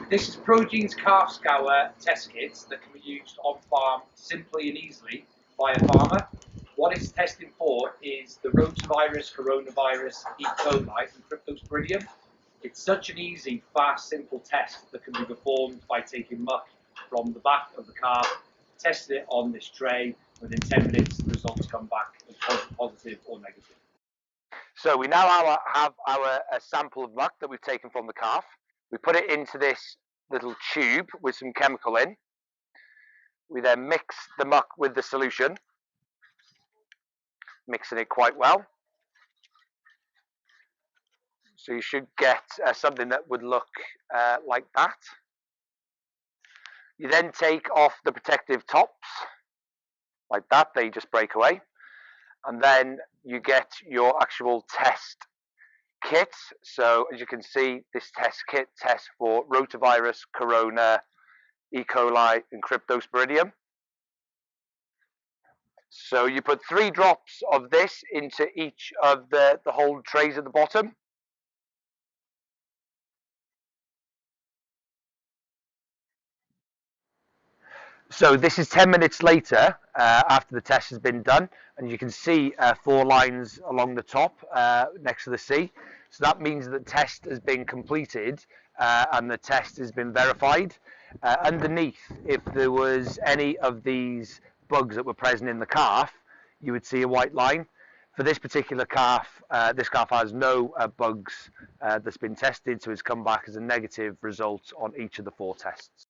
This is Progiene's calf scour test kits that can be used on farm simply and easily by a farmer. What it's testing for is the rotavirus, coronavirus, E. coli and cryptosporidium. It's such an easy, fast, simple test that can be performed by taking muck from the back of the calf, testing it on this tray. Within 10 minutes, the results come back as positive or negative. So we now have our sample of muck that we've taken from the calf. We put it into this little tube with some chemical in. We then mix the muck with the solution, mixing it quite well. So you should get something that would look like that. You then take off the protective tops, like that, they just break away. And then you get your actual test kit. So as you can see, this test kit tests for rotavirus, corona, E. coli and cryptosporidium. So you put 3 drops of this into each of the whole trays at the bottom. So this is 10 minutes later after the test has been done, and you can see 4 lines along the top next to the C. So that means that the test has been completed and the test has been verified. Underneath, if there was any of these bugs that were present in the calf, you would see a white line. For this particular calf, this calf has no bugs that's been tested, so it's come back as a negative result on each of the 4 tests.